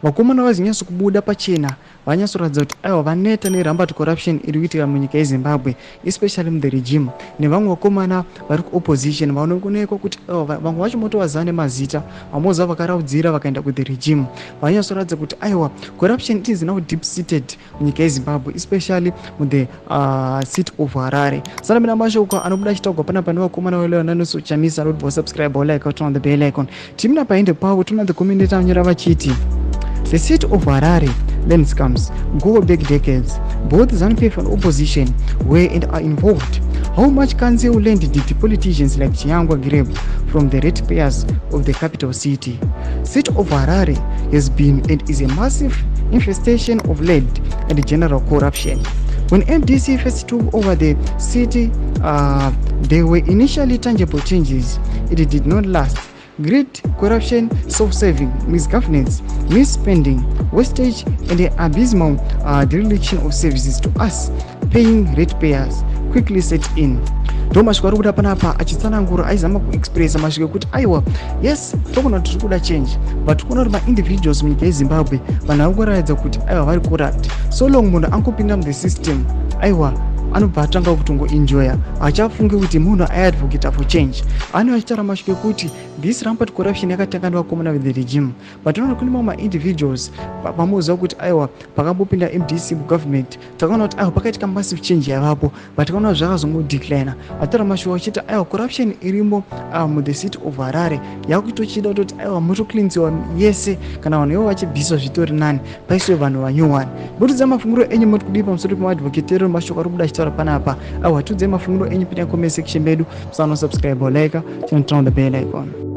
vakomana vazinyatso kubuda pachena vanyatsoratidza kuti aiwa vaneta nerambati corruption iri kuitika munyika yeZimbabwe, especially muthe regime, nevamwe vakomana vari kuopposition vanoonekwa kuti vamwe vacho motovaziva nemazita, vamoza vakaraudzira vakaenda kuthe regime, vanyatsoratidza kuti aiwa corruption it is now deep seated munyika yeZimbabwe, especially muthe city of Harare. Sana mina mashoko anobuda achitaurwa panapa nevakomana vaLeonardo Chamisa kuti vosubscribe like turn on the bell icon. Timina paende pavo tuna the comment anyora vachiti the city of Harare then scams go back decades. Both ZANU-PF and opposition were and are involved. How much council land did the politicians like Chiangwa grab from the ratepayers of the capital city? City of Harare has been and is a massive infestation of lead and general corruption. When MDC first took over the city, there were initially tangible changes. It did not last. Greed, corruption, self-serving, misgovernance, misspending, wastage, and the abysmal dereliction of services to us, paying ratepayers, quickly set in. Thomas Kwaruda panapa achitsanangura aizama kuexpressa masvike kuti aiwa yes tokona tiri kuda change but kuna kuti ma-individuals munyika yeZimbabwe vanhu vari kuratidza kuti aiwa vari corrupt. So long munhu angopinda muthe system aiwa anobva atanga kutongoenjoya achafunge kuti munhu aiadvocate for change. Ani achitaura masvike kuti this rampant corruption yakatanga nevakomana vethe regime, but unoona kune mamwe ma-individuals vamoziva kuti aiwa pakambopinda MDC mugovernment takaona kuti aiwa pakaitika massive change yavapo but takaona zvakazongodeclina. Ataura masvike achiti aiwa corruption irimo muthe city of Harare yakutochida kutoti aiwa motocleansiwa yese kana vanhu ivo vachibviswa zvitori nani paiswe vanhu vanyowani. Bvutidza mafungiro enyu moti kudii pamusoro pemaadvocatero mashoko ari kubuda achitaura panapa. Aiwa tiudzei mafungiro enyu pita comment section medu, musano subscribe like turn on the bell icon.